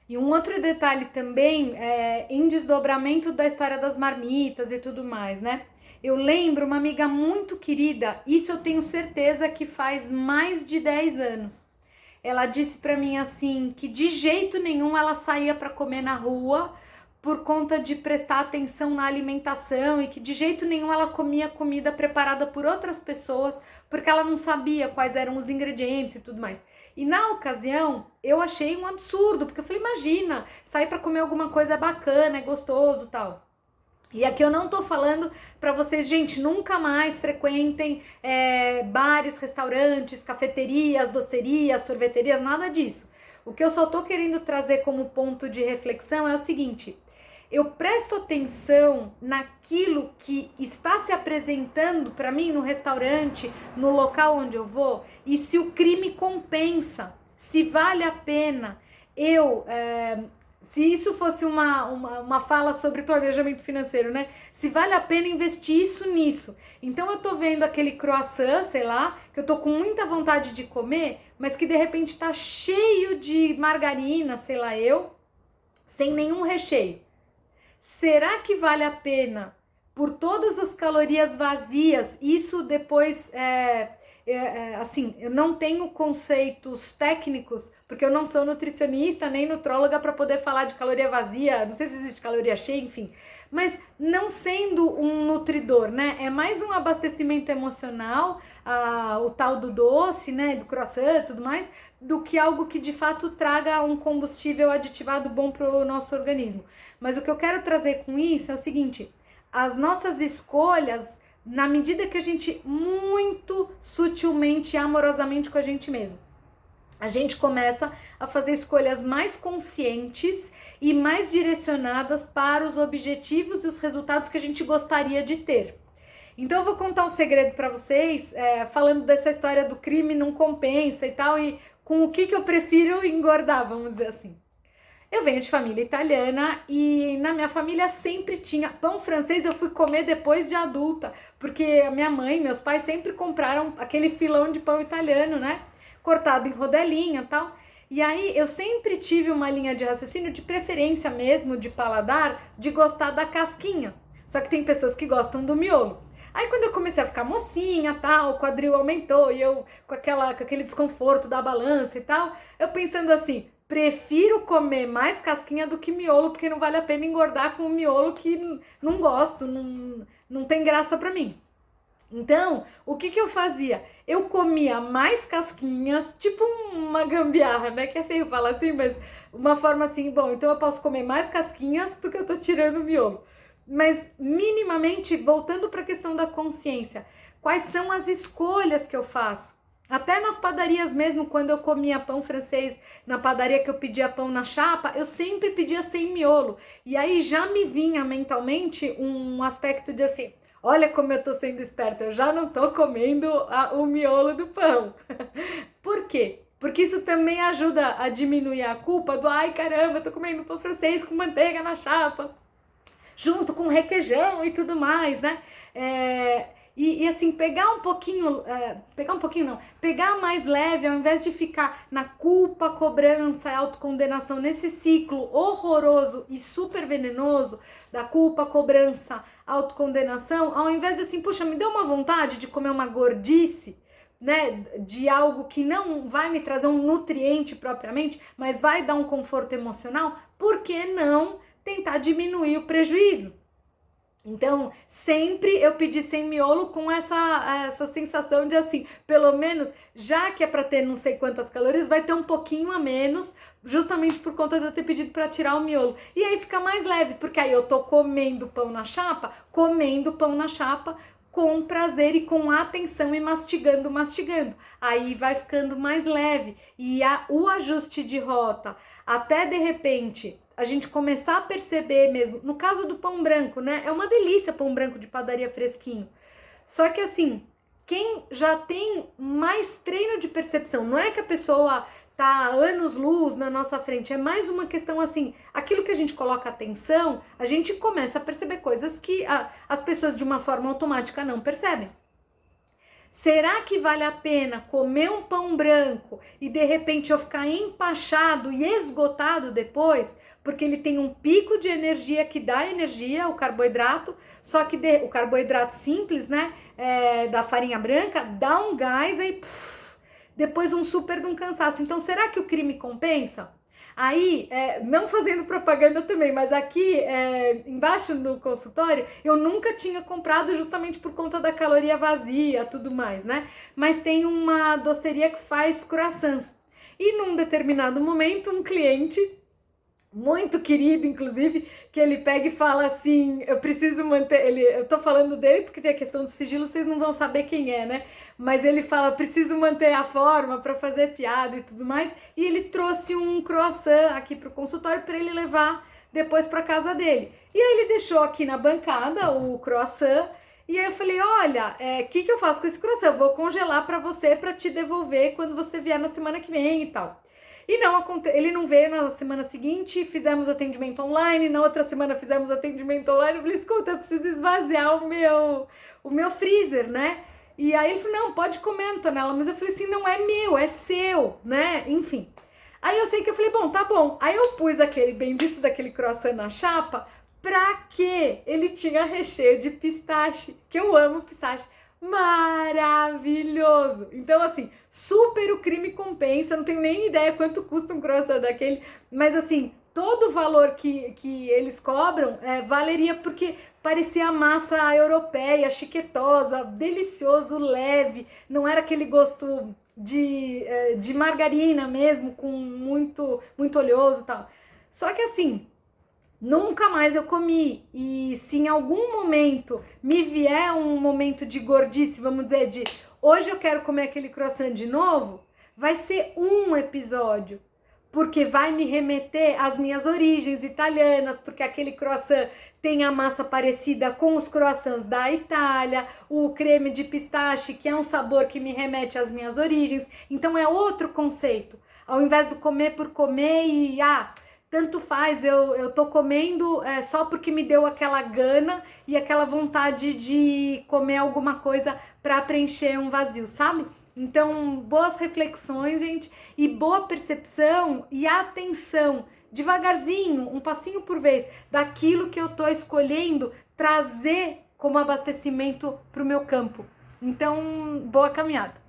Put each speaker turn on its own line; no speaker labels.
E um outro detalhe também é em desdobramento da história das marmitas e tudo mais, né? Eu lembro uma amiga muito querida, isso eu tenho certeza que faz mais de 10 anos. Ela disse pra mim assim que de jeito nenhum ela saía para comer na rua por conta de prestar atenção na alimentação e que de jeito nenhum ela comia comida preparada por outras pessoas porque ela não sabia quais eram os ingredientes e tudo mais. E na ocasião eu achei um absurdo, porque eu falei, imagina, sair para comer alguma coisa bacana, é gostoso, tal. E aqui eu não tô falando para vocês, gente, nunca mais frequentem bares, restaurantes, cafeterias, docerias, sorveterias, nada disso. O que eu só tô querendo trazer como ponto de reflexão é o seguinte: eu presto atenção naquilo que está se apresentando para mim no restaurante, no local onde eu vou, e se o crime compensa, se vale a pena eu se isso fosse uma fala sobre planejamento financeiro, né? Se vale a pena investir isso nisso. Então eu tô vendo aquele croissant, sei lá, que eu tô com muita vontade de comer, mas que de repente tá cheio de margarina, sei lá eu, sem nenhum recheio. Será que vale a pena, por todas as calorias vazias, isso depois assim, eu não tenho conceitos técnicos, porque eu não sou nutricionista nem nutróloga para poder falar de caloria vazia, não sei se existe caloria cheia, enfim. Mas não sendo um nutridor, né? É mais um abastecimento emocional, o tal do doce, né? Do croissant e tudo mais, do que algo que de fato traga um combustível aditivado bom para o nosso organismo. Mas o que eu quero trazer com isso é o seguinte: as nossas escolhas, na medida que a gente muito sutilmente e amorosamente com a gente mesmo, a gente começa a fazer escolhas mais conscientes e mais direcionadas para os objetivos e os resultados que a gente gostaria de ter. Então eu vou contar um segredo para vocês, falando dessa história do crime não compensa e tal, e com o que eu prefiro engordar, vamos dizer assim. Eu venho de família italiana e na minha família sempre tinha pão francês. Eu fui comer depois de adulta, porque a minha mãe, meus pais sempre compraram aquele filão de pão italiano, né? Cortado em rodelinha e tal. E aí eu sempre tive uma linha de raciocínio de preferência mesmo, de paladar, de gostar da casquinha. Só que tem pessoas que gostam do miolo. Aí quando eu comecei a ficar mocinha, tal, o quadril aumentou e eu com aquele desconforto da balança e tal, eu pensando assim, prefiro comer mais casquinha do que miolo, porque não vale a pena engordar com um miolo que não gosto, não tem graça pra mim. Então, o que eu fazia? Eu comia mais casquinhas, tipo uma gambiarra, né? Que é feio falar assim, mas uma forma assim, bom, então eu posso comer mais casquinhas porque eu tô tirando o miolo. Mas minimamente, voltando para a questão da consciência, quais são as escolhas que eu faço? Até nas padarias mesmo, quando eu comia pão francês, na padaria que eu pedia pão na chapa, eu sempre pedia sem miolo. E aí já me vinha mentalmente um aspecto de assim, olha como eu tô sendo esperta, eu já não tô comendo o miolo do pão. Por quê? Porque isso também ajuda a diminuir a culpa do ai caramba, eu tô comendo pão francês com manteiga na chapa, junto com requeijão e tudo mais, né? E assim, pegar um pouquinho não, pegar mais leve, ao invés de ficar na culpa, cobrança e autocondenação nesse ciclo horroroso e super venenoso da culpa, cobrança, autocondenação, ao invés de assim, puxa, me deu uma vontade de comer uma gordice, né, de algo que não vai me trazer um nutriente propriamente, mas vai dar um conforto emocional, por que não tentar diminuir o prejuízo? Então, sempre eu pedi sem miolo com essa sensação de assim, pelo menos, já que é para ter não sei quantas calorias, vai ter um pouquinho a menos, justamente por conta de eu ter pedido para tirar o miolo. E aí fica mais leve, porque aí eu tô comendo pão na chapa com prazer e com atenção e mastigando. Aí vai ficando mais leve. E o ajuste de rota, até de repente a gente começar a perceber mesmo, no caso do pão branco, né? É uma delícia pão branco de padaria fresquinho. Só que assim, quem já tem mais treino de percepção, não é que a pessoa tá anos-luz na nossa frente, é mais uma questão assim, aquilo que a gente coloca atenção, a gente começa a perceber coisas que as pessoas de uma forma automática não percebem. Será que vale a pena comer um pão branco e de repente eu ficar empachado e esgotado depois? Porque ele tem um pico de energia que dá energia, o carboidrato, só que o carboidrato simples, né, da farinha branca, dá um gás aí, depois um super de um cansaço. Então, será que o crime compensa? Aí, não fazendo propaganda também, mas aqui embaixo no consultório, eu nunca tinha comprado justamente por conta da caloria vazia, tudo mais, né? Mas tem uma doceria que faz croissants. E num determinado momento, um cliente, muito querido, inclusive, que ele pega e fala assim, eu preciso manter, eu tô falando dele porque tem a questão do sigilo, vocês não vão saber quem é, né? Mas ele fala, preciso manter a forma para fazer piada e tudo mais, e ele trouxe um croissant aqui pro consultório para ele levar depois para casa dele. E aí ele deixou aqui na bancada o croissant, e aí eu falei, olha, o que eu faço com esse croissant? Eu vou congelar para você, para te devolver quando você vier na semana que vem e tal. E não, ele não veio na semana seguinte, fizemos atendimento online, na outra semana fizemos atendimento online, eu falei, escuta, eu preciso esvaziar o meu freezer, né? E aí ele falou, não, pode comer, Antonella, mas eu falei assim, não é meu, é seu, né? Enfim. Aí eu sei que eu falei, bom, tá bom. Aí eu pus aquele bendito daquele croissant na chapa, pra quê? Ele tinha recheio de pistache, que eu amo pistache. Maravilhoso! Então, assim, super o crime compensa, não tenho nem ideia quanto custa um croissant daquele, mas assim, todo o valor que eles cobram valeria porque parecia massa europeia, chiquetosa, delicioso, leve, não era aquele gosto de margarina mesmo, com muito oleoso e tal. Só que assim, nunca mais eu comi, e se em algum momento me vier um momento de gordice, vamos dizer, de hoje eu quero comer aquele croissant de novo, vai ser um episódio, porque vai me remeter às minhas origens italianas, porque aquele croissant tem a massa parecida com os croissants da Itália, o creme de pistache, que é um sabor que me remete às minhas origens, então é outro conceito, ao invés do comer por comer e tanto faz, eu tô comendo só porque me deu aquela gana e aquela vontade de comer alguma coisa para preencher um vazio, sabe? Então, boas reflexões, gente, e boa percepção e atenção, devagarzinho, um passinho por vez, daquilo que eu tô escolhendo trazer como abastecimento pro meu campo. Então, boa caminhada.